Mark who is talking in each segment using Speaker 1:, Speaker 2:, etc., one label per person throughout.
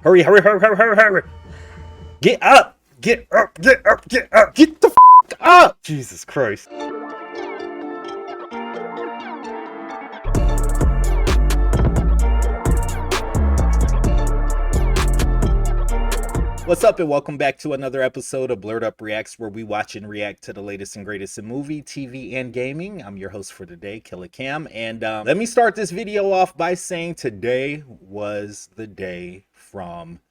Speaker 1: Hurry, hurry, hurry, hurry, hurry, hurry. Get up. Get up. Get up. Get up. Get the f up. Jesus Christ. What's up and welcome back to another episode of Blerd Up Reacts, where we watch and react to the latest and greatest in movie, TV, and gaming. I'm your host for today, Killer Cam, and let me start this video off by saying today was the day from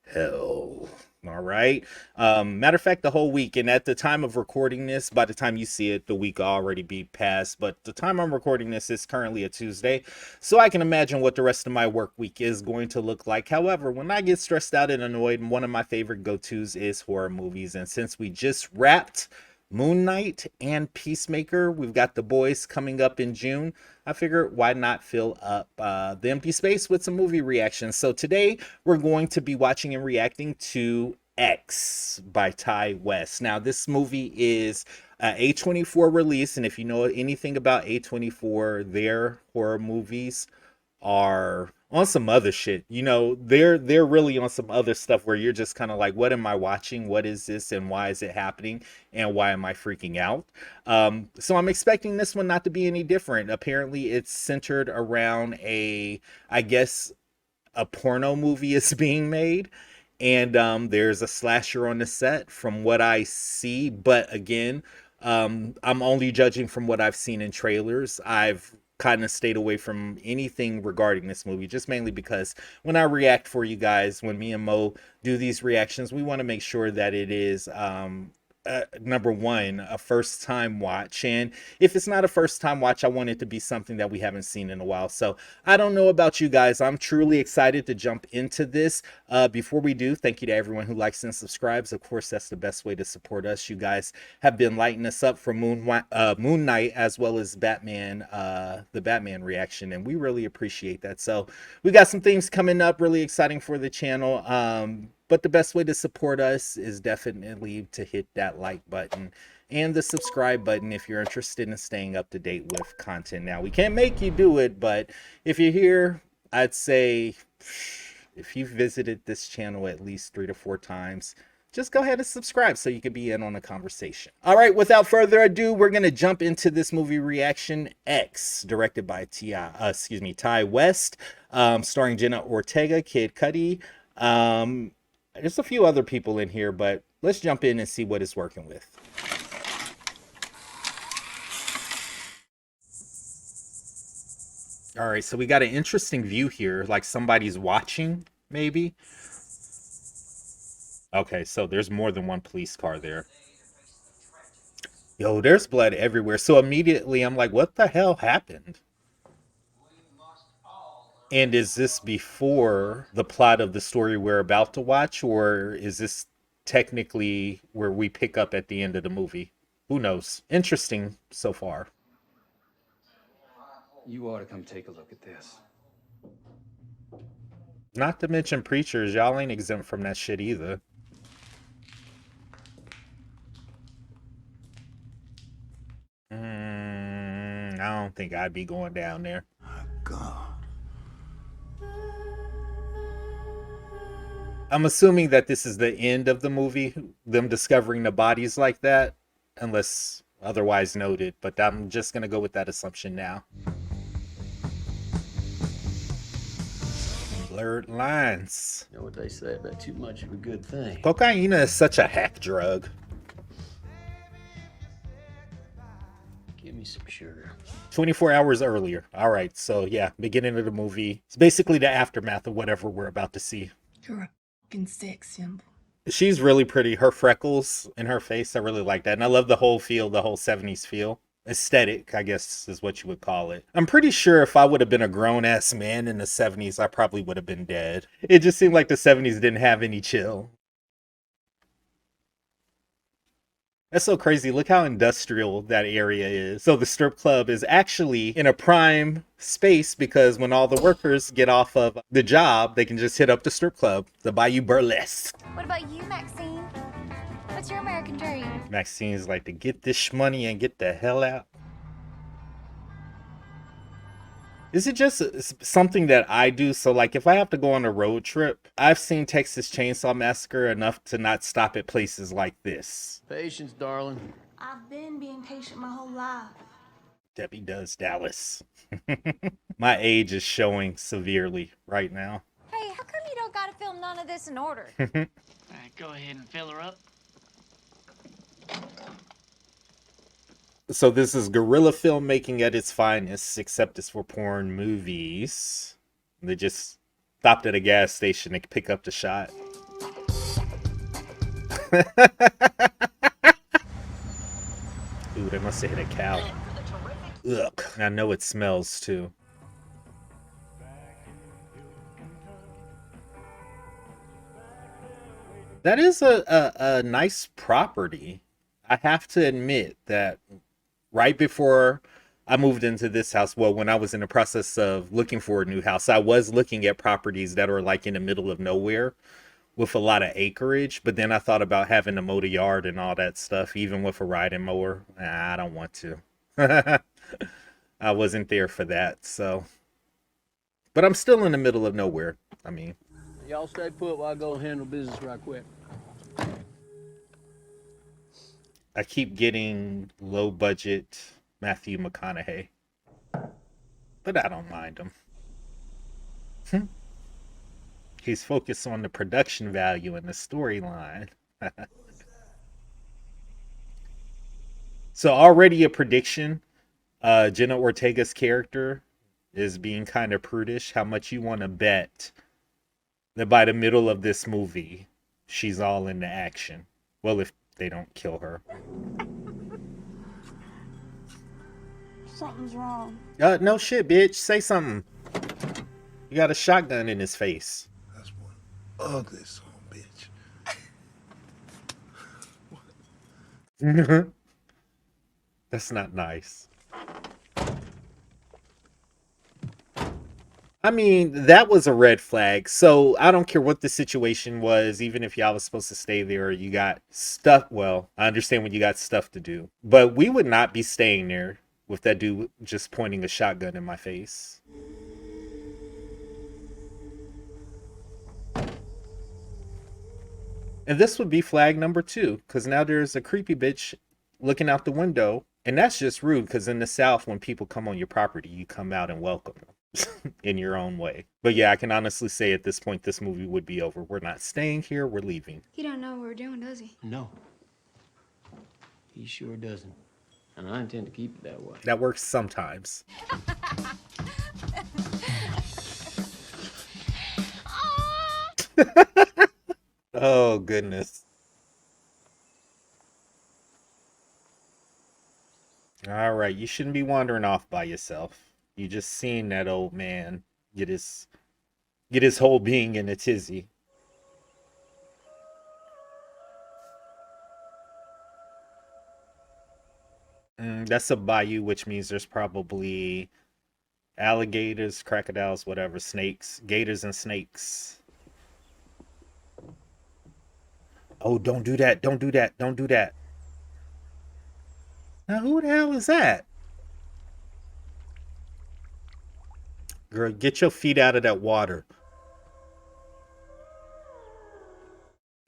Speaker 1: hell. All right. Matter of fact, the whole week, and at the time of recording this, by the time you see it, the week will already be past. But the time I'm recording this is currently a Tuesday, so I can imagine what the rest of my work week is going to look like. However, when I get stressed out and annoyed, one of my favorite go-tos is horror movies. And since we just wrapped Moon Knight and Peacemaker, we've got The Boys coming up in June, I figured why not fill up the empty space with some movie reactions. So today we're going to be watching and reacting to X by Ty West. Now this movie is A24 release, and if you know anything about A24, their horror movies are on some other shit. You know, they're really on some other stuff where you're just kind of like, what am I watching? What is this? And why is it happening? And why am I freaking out? So I'm expecting this one not to be any different. Apparently it's centered around I guess a porno movie is being made. And there's a slasher on the set from what I see. But again, I'm only judging from what I've seen in trailers. I've kind of stayed away from anything regarding this movie, just mainly because when I react for you guys, when me and Mo do these reactions, we want to make sure that it is number one, a first time watch, and if it's not a first time watch, I want it to be something that we haven't seen in a while. So I don't know about you guys, I'm truly excited to jump into this. Before we do, thank you to everyone who likes and subscribes. Of course, that's the best way to support us. You guys have been lighting us up for Moon Knight as well as Batman, the Batman reaction, and we really appreciate that. So we got some things coming up really exciting for the channel. But the best way to support us is definitely to hit that like button and the subscribe button if you're interested in staying up to date with content. Now, we can't make you do it, but if you're here, I'd say if you've visited this channel at least 3 to 4 times, just go ahead and subscribe so you can be in on the conversation. All right, without further ado, we're going to jump into this movie reaction, X, directed by Ty West, starring Jenna Ortega, Kid Cudi. There's a few other people in here, but let's jump in and see what it's working with. All right, so we got an interesting view here, like somebody's watching, maybe. Okay, so there's more than one police car there. Yo, there's blood everywhere. So immediately I'm like, what the hell happened? And is this before the plot of the story we're about to watch, or is this technically where we pick up at the end of the movie? Who knows? Interesting so far.
Speaker 2: You ought to come take a look at this.
Speaker 1: Not to mention preachers, y'all ain't exempt from that shit either. I don't think I'd be going down there.
Speaker 2: Oh, God.
Speaker 1: I'm assuming that this is the end of the movie, them discovering the bodies like that, unless otherwise noted, but I'm just going to go with that assumption now. Blurred lines.
Speaker 3: You know what they say about too much of a good thing.
Speaker 1: Cocaine is such a hack drug.
Speaker 3: Give me some sugar.
Speaker 1: 24 hours earlier. All right, so yeah, beginning of the movie. It's basically the aftermath of whatever we're about to see.
Speaker 4: You're a fucking sex symbol.
Speaker 1: She's really pretty. Her freckles in her face, I really like that. And I love the whole feel, the whole 70s feel. Aesthetic, I guess is what you would call it. I'm pretty sure if I would have been a grown-ass man in the 70s, I probably would have been dead. It just seemed like the 70s didn't have any chill. That's so crazy. Look how industrial that area is. So the strip club is actually in a prime space because when all the workers get off of the job, they can just hit up the strip club to buy you burlesque.
Speaker 5: What about you, Maxine? What's your American dream?
Speaker 1: Maxine's like to get this money and get the hell out. Is it just something that I do? So, like, if I have to go on a road trip, I've seen Texas Chainsaw Massacre enough to not stop at places like this.
Speaker 3: Patience, darling.
Speaker 4: I've been being patient my whole life.
Speaker 1: Debbie does Dallas. My age is showing severely right now.
Speaker 5: Hey, how come you don't gotta film none of this in order?
Speaker 6: All right, go ahead and fill her up.
Speaker 1: So this is guerrilla filmmaking at its finest, except it's for porn movies. They just stopped at a gas station and pick up the shot. Ooh, they must have hit a cow. Ugh. I know it smells too. That is a nice property. I have to admit that right before I moved into this house, well, when I was in the process of looking for a new house, I was looking at properties that are like in the middle of nowhere with a lot of acreage. But then I thought about having to mow the yard and all that stuff, even with a riding mower. Nah, I don't want to. I wasn't there for that, so. But I'm still in the middle of nowhere. I mean.
Speaker 3: Y'all stay put while I go handle business right quick.
Speaker 1: I keep getting low budget Matthew McConaughey, but I don't mind him. He's focused on the production value and the storyline. So already a prediction. Jenna Ortega's character is being kind of prudish. How much you want to bet that by the middle of this movie, she's all into action? Well, if they don't kill her.
Speaker 4: Something's wrong.
Speaker 1: No shit, bitch. Say something. You got a shotgun in his face.
Speaker 2: That's one ugly son of a bitch.
Speaker 1: That's not nice. I mean, that was a red flag. So I don't care what the situation was, even if y'all was supposed to stay there, you got stuff. Well, I understand when you got stuff to do, but we would not be staying there with that dude just pointing a shotgun in my face. And this would be flag number 2, because now there's a creepy bitch looking out the window. And that's just rude, because in the South, when people come on your property, you come out and welcome them in your own way. But yeah, I can honestly say at this point, this movie would be over. We're not staying here. We're leaving.
Speaker 4: He don't know what we're doing, does he?
Speaker 3: No. He sure doesn't. And I intend to keep it that way.
Speaker 1: That works sometimes. Oh, goodness. All right, you shouldn't be wandering off by yourself. You just seen that old man get his whole being in a tizzy. That's a bayou, which means there's probably alligators, crocodiles, whatever, snakes, gators and snakes. Oh, don't do that. Don't do that. Don't do that. Now, who the hell is that? Girl, get your feet out of that water.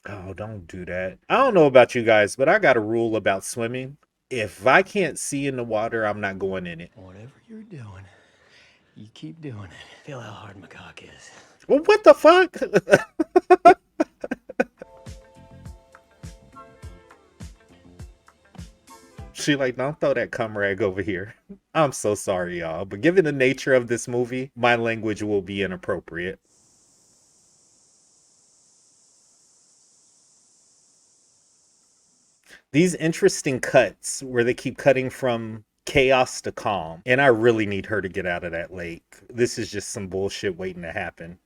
Speaker 1: Oh, don't do that. I don't know about you guys, but I got a rule about swimming. If I can't see in the water, I'm not going in it.
Speaker 3: Whatever you're doing, you keep doing it. Feel how hard my cock is.
Speaker 1: Well, what the fuck? She like, don't throw that cum rag over here. I'm so sorry, y'all. But given the nature of this movie, my language will be inappropriate. These interesting cuts where they keep cutting from chaos to calm. And I really need her to get out of that lake. This is just some bullshit waiting to happen.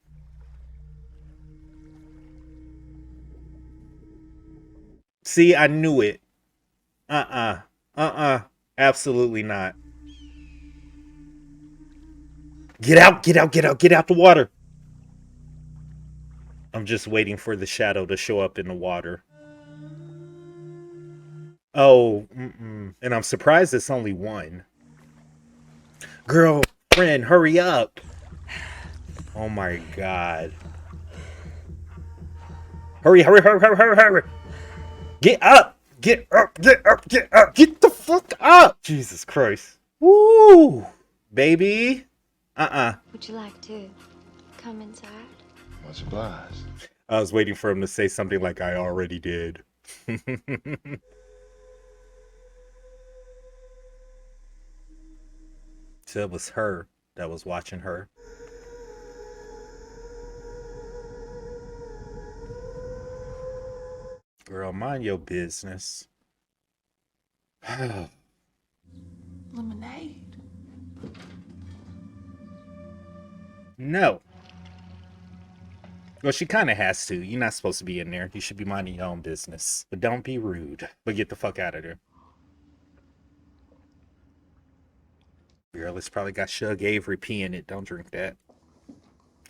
Speaker 1: See, I knew it. Absolutely not. Get out, get out, get out, get out the water. I'm just waiting for the shadow to show up in the water. Oh, and I'm surprised it's only one. Girl, Friend, hurry up. Oh my God. Hurry, hurry, hurry, hurry, hurry, hurry. Get up. Get up, get up, get up. Get the fuck up. Jesus Christ. Woo. Baby.
Speaker 5: Would you like to come inside?
Speaker 2: Much obliged.
Speaker 1: I was waiting for him to say something like, I already did. So it was her that was watching her. Girl, mind your business.
Speaker 4: Lemonade.
Speaker 1: No. Well, she kind of has to. You're not supposed to be in there. You should be minding your own business. But don't be rude. But get the fuck out of there. Girl, it's probably got Shug Avery pee in it. Don't drink that.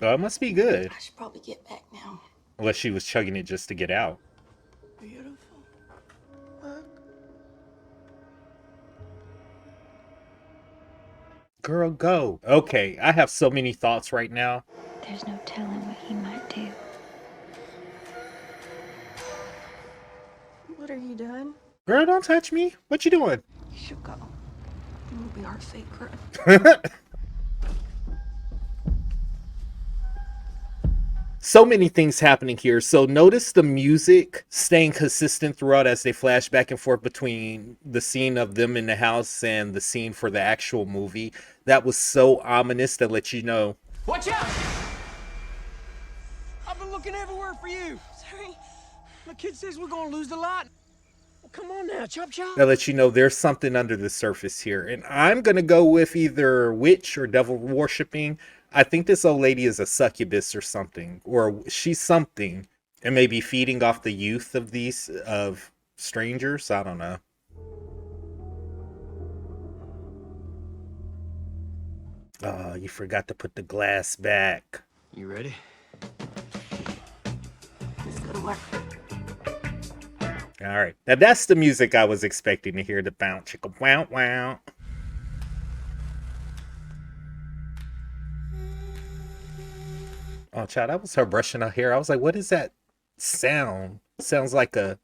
Speaker 1: Oh, it must be good.
Speaker 4: I should probably get back now.
Speaker 1: Unless she was chugging it just to get out.
Speaker 4: Beautiful. Look.
Speaker 1: Girl, go. Okay, I have so many thoughts right now.
Speaker 5: There's no telling what he might do.
Speaker 4: What are you doing?
Speaker 1: Girl, don't touch me. What you doing?
Speaker 4: You should go. It will be our secret.
Speaker 1: So many things happening here. So notice the music staying consistent throughout as they flash back and forth between the scene of them in the house and the scene for the actual movie. That was so ominous to let you know.
Speaker 3: Watch out! I've been looking everywhere for you.
Speaker 4: Sorry.
Speaker 3: My kid says we're gonna lose the lot. Well, come on now, chop chop.
Speaker 1: That lets you know there's something under the surface here. And I'm going to go with either witch or devil worshipping. I think this old lady is a succubus or something. Or she's something. And maybe feeding off the youth of these, of strangers. I don't know. Oh, you forgot to put the glass back.
Speaker 3: You ready?
Speaker 4: Let's go to work.
Speaker 1: All right. Now that's the music I was expecting to hear. The bounce, chicka, wow, wow. Oh, child, that was her brushing her hair. I was like, what is that sound? Sounds like a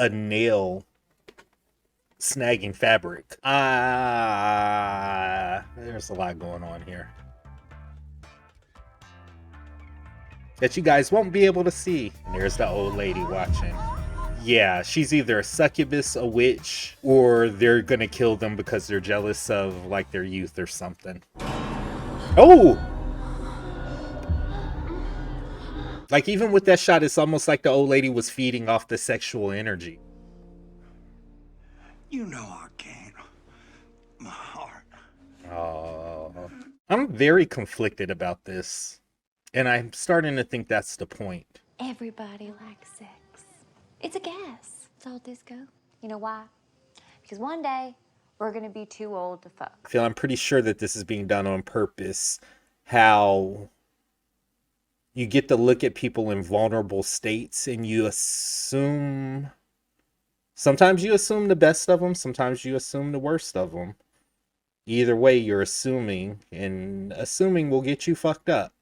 Speaker 1: nail snagging fabric. There's a lot going on here that you guys won't be able to see. And there's the old lady watching. Yeah, she's either a succubus, a witch, or they're gonna kill them because they're jealous of like their youth or something. Oh! Like even with that shot, it's almost like the old lady was feeding off the sexual energy.
Speaker 2: You know I can't. My heart.
Speaker 1: Oh, I'm very conflicted about this. And I'm starting to think that's the point.
Speaker 5: Everybody likes sex. It's a gas. It's all disco. You know why? Because one day, we're gonna be too old to fuck.
Speaker 1: I'm pretty sure that this is being done on purpose. How you get to look at people in vulnerable states and you assume... Sometimes you assume the best of them. Sometimes you assume the worst of them. Either way, you're assuming. And assuming will get you fucked up.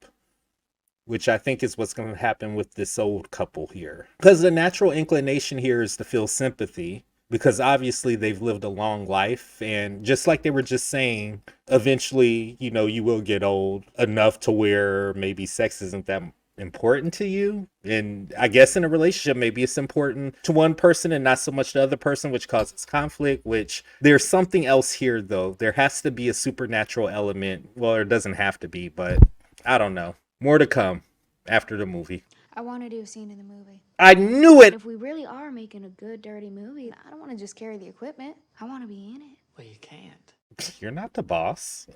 Speaker 1: Which I think is what's going to happen with this old couple here. Because the natural inclination here is to feel sympathy. Because obviously they've lived a long life. And just like they were just saying, eventually, you know, you will get old enough to where maybe sex isn't that important to you. And I guess in a relationship, maybe it's important to one person and not so much the other person, which causes conflict. Which there's something else here, though. There has to be a supernatural element. Well, it doesn't have to be, but I don't know. More to come after the movie.
Speaker 4: I want to do a scene in the movie.
Speaker 1: I knew it!
Speaker 4: If we really are making a good, dirty movie, I don't want to just carry the equipment. I want to be in it.
Speaker 3: Well, you can't.
Speaker 1: You're not the boss.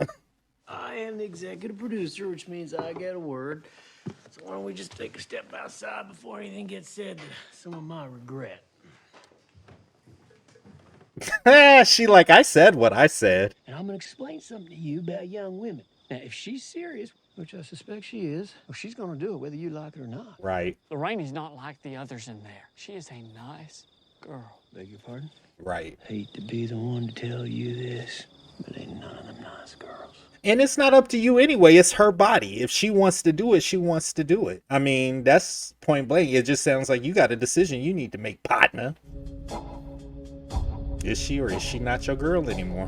Speaker 3: I am the executive producer, which means I get a word. So why don't we just take a step outside before anything gets said to someone might regret.
Speaker 1: She like, I said what I said.
Speaker 3: And I'm gonna explain something to you about young women. Now, if she's serious, which I suspect she is, well, she's gonna do it whether you like it or not.
Speaker 1: Right,
Speaker 6: Lorraine's not like the others in there. She is a nice girl.
Speaker 3: Beg your pardon?
Speaker 1: right.
Speaker 3: Hate to be the one to tell you this, But ain't none of them nice girls.
Speaker 1: And it's not up to you anyway. It's her body. If she wants to do it, she wants to do it. I mean, that's point blank. It just sounds like you got a decision you need to make, partner. Is she or is she not your girl anymore?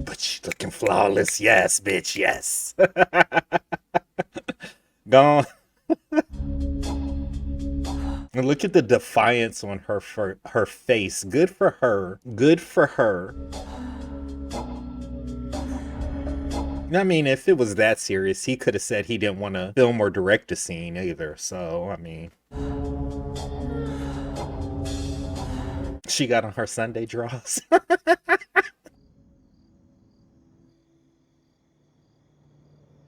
Speaker 1: But she's looking flawless. Yes, bitch. Yes. Gone. And look at the defiance on her face. Good for her. Good for her. I mean, if it was that serious, he could have said he didn't want to film or direct a scene either. So, I mean, she got on her Sunday draws.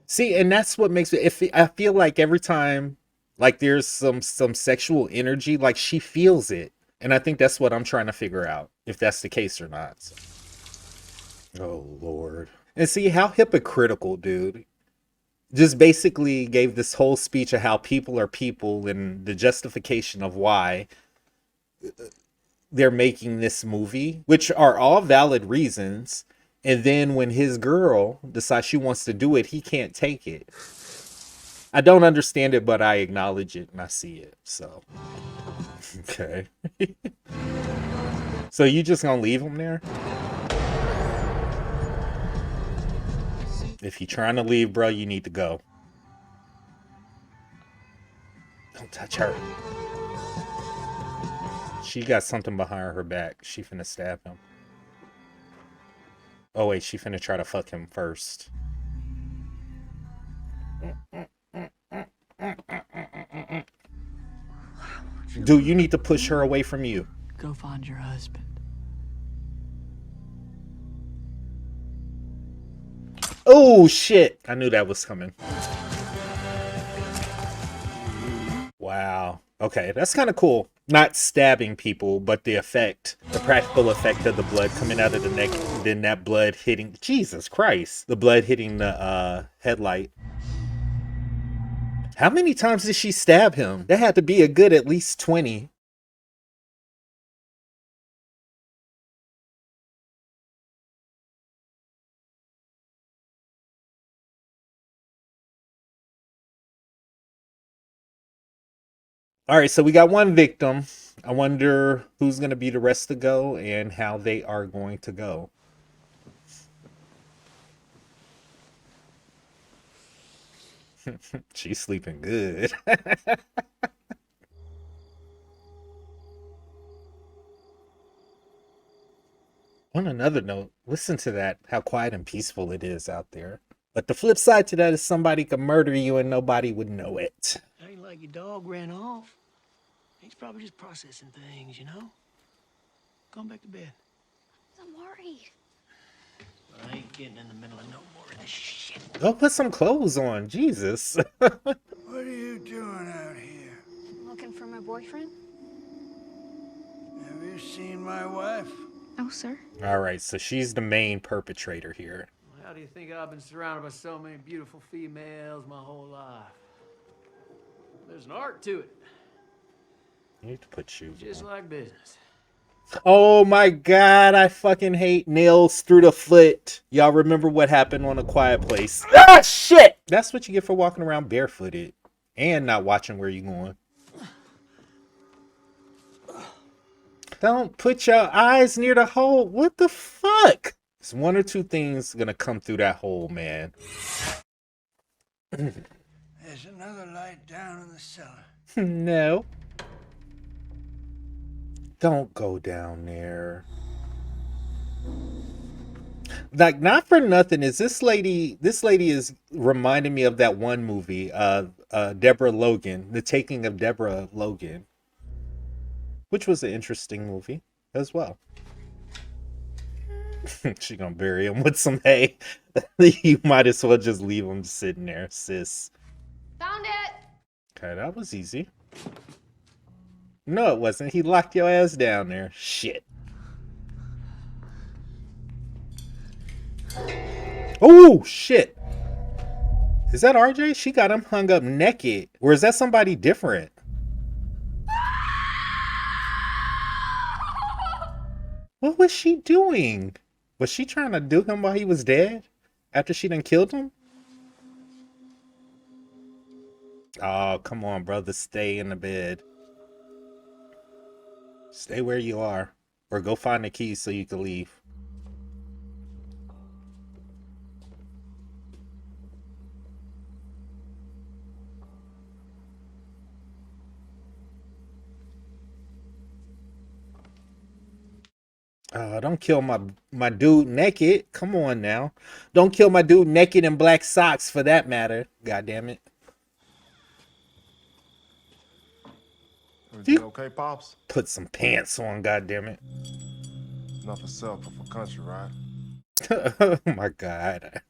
Speaker 1: See, and that's what makes it. I feel like every time, like there's some sexual energy, like she feels it, and I think that's what I'm trying to figure out if that's the case or not. Oh Lord. And see how hypocritical, dude. Just basically gave this whole speech of how people are people and the justification of why they're making this movie, which are all valid reasons. And then when his girl decides she wants to do it, he can't take it. I don't understand it, but I acknowledge it and I see it. So, okay. So you just gonna leave him there? If you're trying to leave, bro, you need to go. Don't touch her. She got something behind her back. She finna stab him. Oh wait, she finna try to fuck him first. Dude, you need to push her away from you.
Speaker 6: Go find your husband.
Speaker 1: Oh shit! I knew that was coming. Wow. Okay, that's kind of cool. Not stabbing people, but the effect, the practical effect of the blood coming out of the neck, and then that blood hitting, Jesus Christ, the blood hitting the headlight. How many times did she stab him? That had to be a good at least 20. All right, so we got one victim. I wonder who's going to be the rest to go and how they are going to go. She's sleeping good. On another note, listen to that, how quiet and peaceful it is out there. But the flip side to that is somebody could murder you and nobody would know it.
Speaker 3: Ain't like your dog ran off. He's probably just processing things, you know? Going back to bed.
Speaker 4: I'm worried.
Speaker 3: I ain't getting in the middle of no more of this shit.
Speaker 1: Go put some clothes on, Jesus.
Speaker 2: What are you doing out here?
Speaker 4: Looking for my boyfriend?
Speaker 2: Have you seen my wife?
Speaker 4: Oh, sir.
Speaker 1: All right, so she's the main perpetrator here.
Speaker 3: How do you think I've been surrounded by so many beautiful females my whole life? There's an art to it.
Speaker 1: You need to put shoes
Speaker 3: Just
Speaker 1: on.
Speaker 3: like business.
Speaker 1: Oh my God, I fucking hate nails through the foot. Y'all remember what happened on A Quiet Place? Ah, shit! That's what you get for walking around barefooted and not watching where you're going. Don't put your eyes near the hole. What the fuck? There's one or two things gonna come through that hole, man.
Speaker 2: There's another light down in the cellar.
Speaker 1: No. Don't go down there. Like, not for nothing, is this lady is reminding me of that one movie, Deborah Logan, The Taking of Deborah Logan, which was an interesting movie as well. She gonna bury him with some hay. You might as well just leave him sitting there, sis.
Speaker 5: Found it.
Speaker 1: Okay, that was easy. No, it wasn't. He locked your ass down there. Shit. Oh, shit. Is that RJ? She got him hung up naked. Or is that somebody different? What was she doing? Was she trying to do him while he was dead? After she done killed him? Oh, come on, brother. Stay in the bed. Stay where you are. Or go find the keys so you can leave. Don't kill my dude naked. Come on now. Don't kill my dude naked in black socks for that matter. God damn it.
Speaker 7: You okay, Pops?
Speaker 1: Put some pants on, god damn it.
Speaker 7: Not for self, but for country, right?
Speaker 1: Oh my god.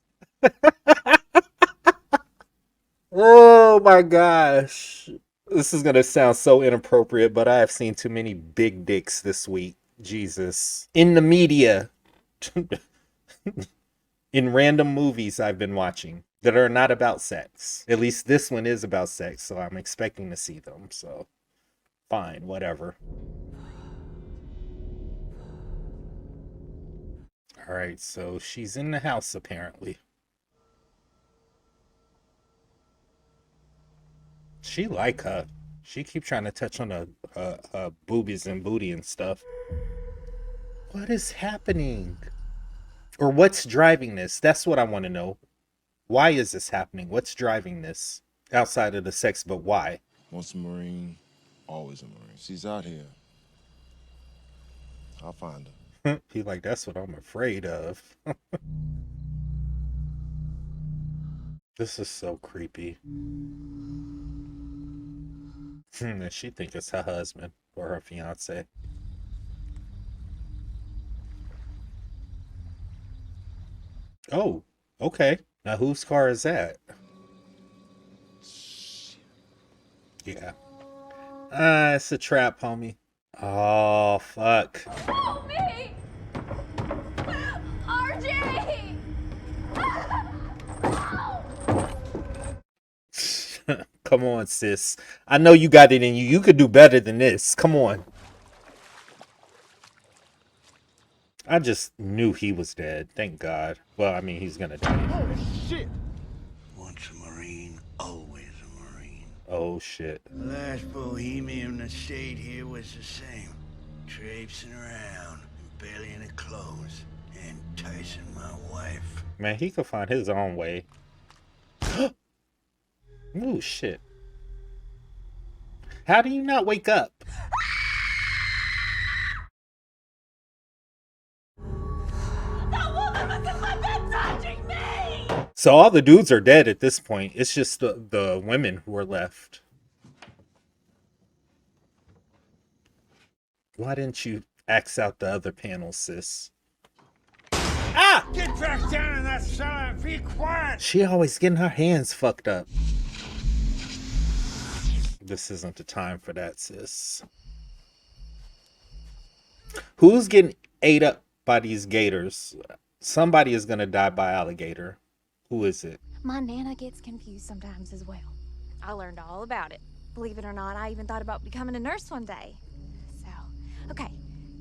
Speaker 1: Oh my gosh. This is gonna sound so inappropriate, but I have seen too many big dicks this week. Jesus. In the media. In random movies I've been watching that are not about sex. At least this one is about sex, so I'm expecting to see them. So fine, whatever. All right, so she's in the house apparently. She like her. She keep trying to touch on her boobies and booty and stuff. What is happening? Or what's driving this? That's what I want to know. Why is this happening? What's driving this? Outside of the sex, but why?
Speaker 7: Once a Marine, always a Marine. She's out here. I'll find her.
Speaker 1: He like, that's what I'm afraid of. This is so creepy. And she think it's her husband or her fiance. Oh, okay. Now whose car is that? Yeah. It's a trap, homie. Oh, fuck.
Speaker 5: Help me! RJ!
Speaker 1: Come on, sis. I know you got it in you. You could do better than this. Come on. I just knew he was dead. Thank God. Well, I mean, he's gonna die.
Speaker 7: Holy shit!
Speaker 2: Once a Marine, always a Marine.
Speaker 1: Oh, shit.
Speaker 2: The last bohemian that stayed here was the same. Traipsing around, and barely any clothes, enticing my wife.
Speaker 1: Man, he could find his own way. Ooh, shit. How do you not wake up?
Speaker 5: That woman was in my bed touching me!
Speaker 1: So all the dudes are dead at this point. It's just the women who are left. Why didn't you X out the other panels, sis? Ah!
Speaker 2: Get back down in that cellar and be quiet!
Speaker 1: She always getting her hands fucked up. This isn't the time for that, sis. Who's getting ate up by these gators? Somebody is gonna die by alligator. Who is it?
Speaker 5: My Nana gets confused sometimes as well. I learned all about it. Believe it or not, I even thought about becoming a nurse one day. So, okay,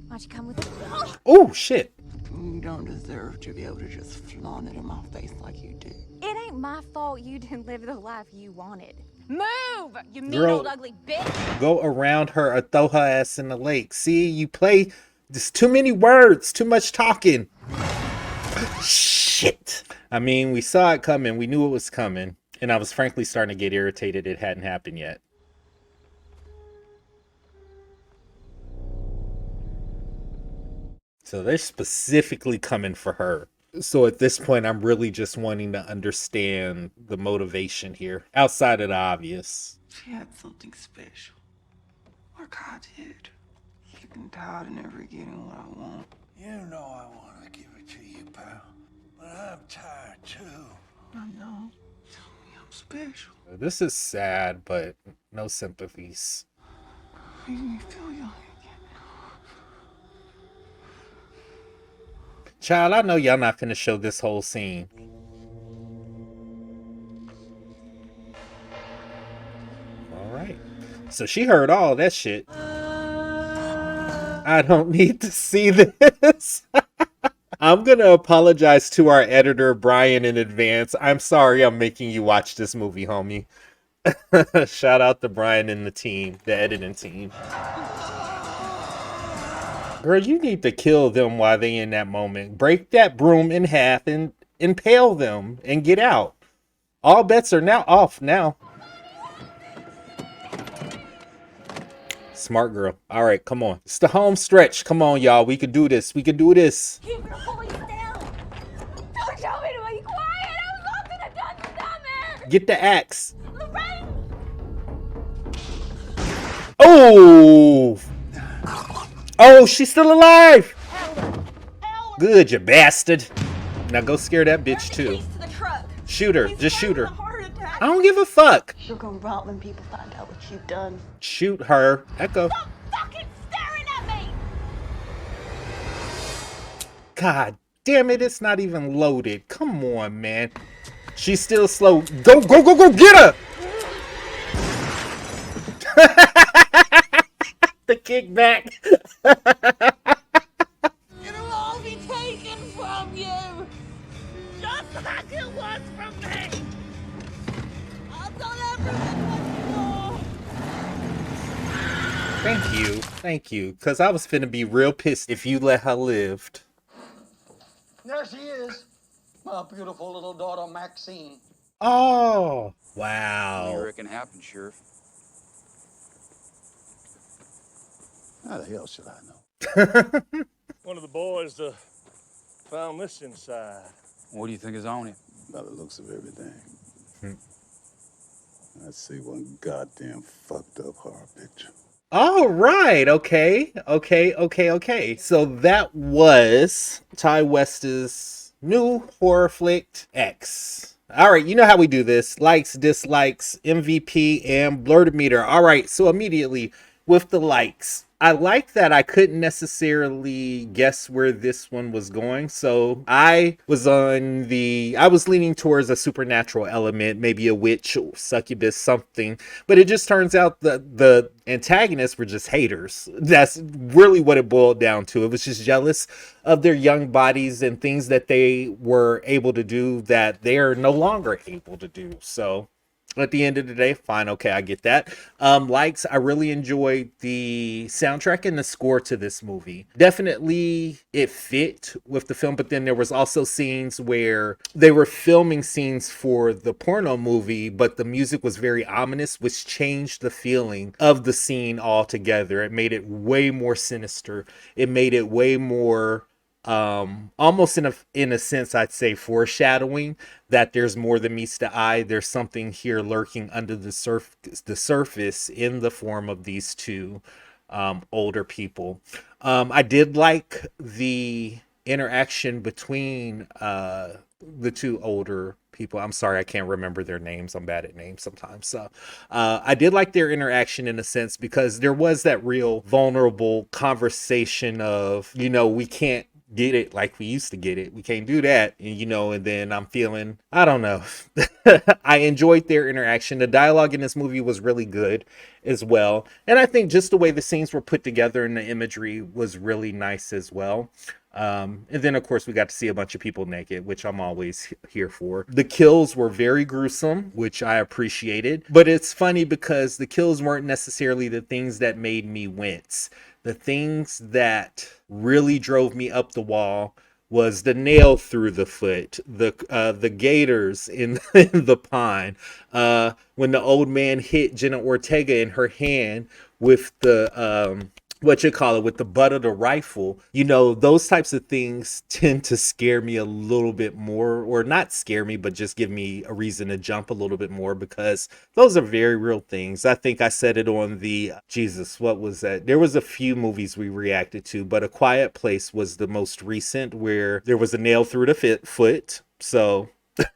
Speaker 5: why don't you come with me?
Speaker 1: Oh, shit.
Speaker 8: You don't deserve to be able to just flaunt it in my face like you do.
Speaker 5: It ain't my fault you didn't live the life you wanted. Move, you mean
Speaker 1: Girl,
Speaker 5: old ugly bitch!
Speaker 1: go around her or throw her ass in the lake. See, you play. There's too many words, too much talking. Shit. I mean, we saw it coming. We knew it was coming. And I was frankly starting to get irritated it hadn't happened yet. So they're specifically coming for her. So at this point, I'm really just wanting to understand the motivation here, outside of the obvious.
Speaker 8: She had something special. Or God did. Getting tired of never getting what I want.
Speaker 2: You know I want to give it to you, pal. But I'm tired, too.
Speaker 8: I know. Tell me I'm special.
Speaker 1: This is sad, but no sympathies.
Speaker 8: Make me feel young again.
Speaker 1: Child, I know y'all not finna show this whole scene. All right. So she heard all that shit. I I don't need to see this. I'm going to apologize to our editor, Brian, in advance. I'm sorry I'm making you watch this movie, homie. Shout out to Brian and the team, the editing team. Girl, you need to kill them while they in that moment. Break that broom in half and impale them and get out. All bets are now off now. Smart girl. All right, come on. It's the home stretch. Come on, y'all. We can do this. We can do this.
Speaker 5: Keep your voice down. Don't tell me to be quiet. I was locked in a dungeon down there.
Speaker 1: Get the axe.
Speaker 5: Lorraine.
Speaker 1: Oh! Oh, she's still alive! Good, you bastard. Now go scare that bitch too. Shoot her. Just shoot her. I don't give a fuck.
Speaker 9: You're gonna rot when people find out what you've done.
Speaker 1: Shoot her. Echo.
Speaker 5: Stop fucking staring at me!
Speaker 1: God damn it, it's not even loaded. Come on, man. She's still slow. Go, go, go, go, get her! The kickback.
Speaker 5: It'll all be taken from you! Just like it was from me! I'll tell everyone what you know!
Speaker 1: Thank you. Thank you. Because I was finna be real pissed if you let her live.
Speaker 10: There she is. My beautiful little daughter, Maxine.
Speaker 1: Oh, wow.
Speaker 11: Sure it can happen, Sheriff.
Speaker 10: How the hell should I know?
Speaker 12: One of the boys found this inside.
Speaker 11: What do you think is on it?
Speaker 10: By the looks of everything. I see one goddamn fucked up horror picture.
Speaker 1: All right. Okay. So that was Ty West's new horror flick X. All right. You know how we do this. Likes, dislikes, MVP, and blurred meter. All right. So immediately with the likes. I like that I couldn't necessarily guess where this one was going. So I was leaning towards a supernatural element, maybe a witch, succubus, something. But it just turns out that the antagonists were just haters. That's really what it boiled down to. It was just jealous of their young bodies and things that they were able to do that they're no longer able to do. So at the end of the day, fine, okay, I get that. Likes, I really enjoyed the soundtrack and the score to this movie. Definitely it fit with the film, but then there was also scenes where they were filming scenes for the porno movie, but the music was very ominous, which changed the feeling of the scene altogether. It made it way more sinister. It made it way more almost in a sense, I'd say foreshadowing that there's more than meets the eye. There's something here lurking under the surface in the form of these two older people. I did like the interaction between the two older people. I'm sorry, I can't remember their names. I'm bad at names sometimes. So I did like their interaction in a sense, because there was that real vulnerable conversation of, we can't get it like we used to get it. We can't do that. And, and then I'm feeling, I don't know. I enjoyed their interaction. The dialogue in this movie was really good as well. And I think just the way the scenes were put together and the imagery was really nice as well. And then, of course, we got to see a bunch of people naked, which I'm always here for. The kills were very gruesome, which I appreciated. But it's funny because the kills weren't necessarily the things that made me wince. The things that really drove me up the wall was the nail through the foot, the gators in the pond, when the old man hit Jenna Ortega in her hand with the with the butt of the rifle. Those types of things tend to scare me a little bit more, or not scare me, but just give me a reason to jump a little bit more, because those are very real things. I think I said it on the, what was that? There was a few movies we reacted to, but A Quiet Place was the most recent, where there was a nail through the foot. So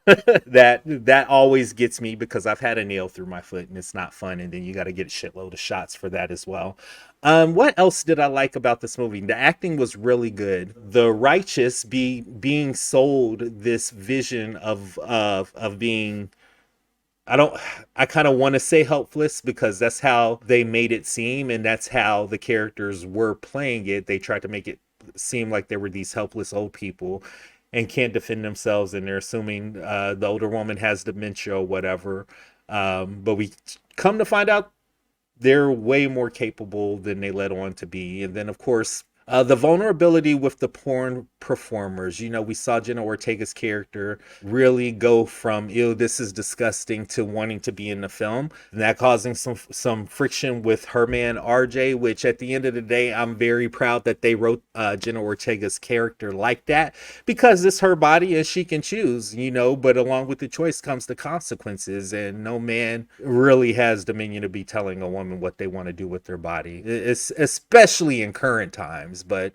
Speaker 1: that always gets me, because I've had a nail through my foot and it's not fun, and then you got to get a shitload of shots for that as well. What else did I like about this movie? The acting was really good. The righteous being sold this vision of being I kind of want to say helpless because that's how they made it seem, and that's how the characters were playing it. They tried to make it seem like they were these helpless old people and can't defend themselves, and they're assuming the older woman has dementia or whatever. But we come to find out they're way more capable than they let on to be. And then, of course, the vulnerability with the porn performers. You know, we saw Jenna Ortega's character really go from, ew, this is disgusting, to wanting to be in the film. And that causing some friction with her man, RJ, which at the end of the day, I'm very proud that they wrote Jenna Ortega's character like that, because it's her body and she can choose, you know, but along with the choice comes the consequences. And no man really has dominion to be telling a woman what they want to do with their body, it's, especially in current times. But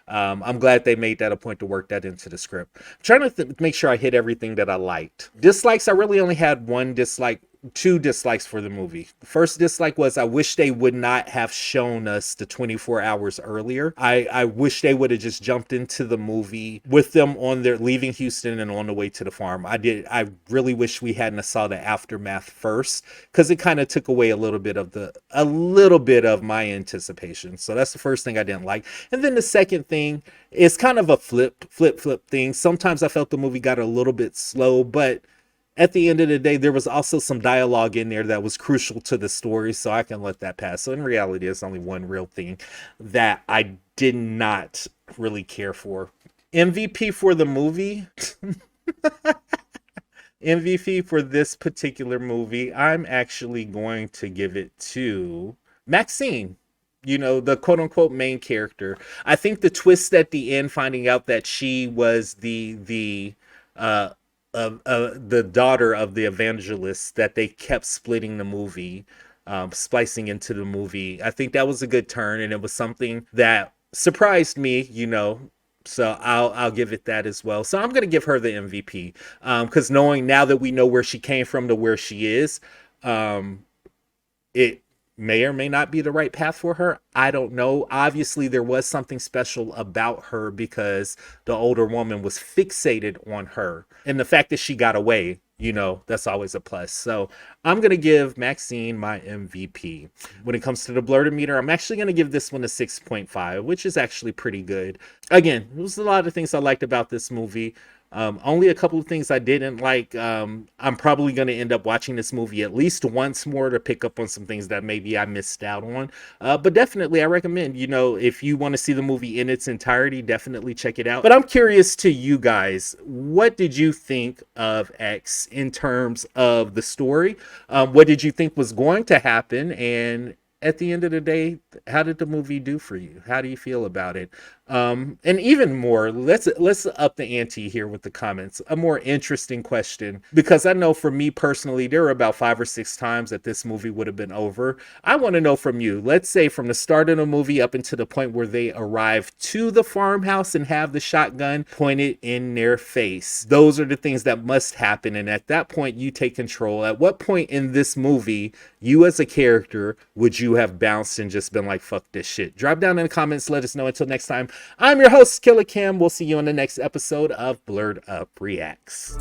Speaker 1: I'm glad they made that a point to work that into the script. I'm trying to make sure I hit everything that I liked. Dislikes, I really only had one dislike, two dislikes for the movie. The first dislike was I wish they would not have shown us the 24 hours earlier. I wish they would have just jumped into the movie with them on their leaving Houston and on the way to the farm. I really wish we hadn't saw the aftermath first, because it kind of took away a little bit of my anticipation. So that's the first thing I didn't like. And then the second thing is kind of a flip thing. Sometimes I felt the movie got a little bit slow, but at the end of the day, there was also some dialogue in there that was crucial to the story, so I can let that pass. So in reality, it's only one real thing that I did not really care for. MVP for the movie? MVP for this particular movie, I'm actually going to give it to Maxine. You know, the quote-unquote main character. I think the twist at the end, finding out that she was the daughter of the evangelist, that they kept splitting the movie, splicing into the movie. I think that was a good turn, and it was something that surprised me, you know. So I'll give it that as well. So I'm gonna give her the MVP, because knowing now that we know where she came from to where she is, it may or may not be the right path for her. I don't know. Obviously, there was something special about her because the older woman was fixated on her. And the fact that she got away, you know, that's always a plus. So I'm going to give Maxine my MVP. When it comes to the Blerd meter, I'm actually going to give this one a 6.5, which is actually pretty good. Again, there was a lot of things I liked about this movie. Only a couple of things I didn't like. I'm probably going to end up watching this movie at least once more to pick up on some things that maybe I missed out on. But definitely, I recommend, you know, if you want to see the movie in its entirety, definitely check it out. But I'm curious to you guys, what did you think of X in terms of the story? What did you think was going to happen? And at the end of the day, how did the movie do for you? How do you feel about it? And even more, let's up the ante here with the comments. A more interesting question, because I know for me personally, there were about 5 or 6 times that this movie would have been over. I want to know from you, let's say from the start of the movie up until the point where they arrive to the farmhouse and have the shotgun pointed in their face. Those are the things that must happen. And at that point, you take control. At what point in this movie, you as a character, would you have bounced and just been like, fuck this shit? Drop down in the comments. Let us know. Until next time, I'm your host, Killer Cam. We'll see you on the next episode of Blerd Up Reacts.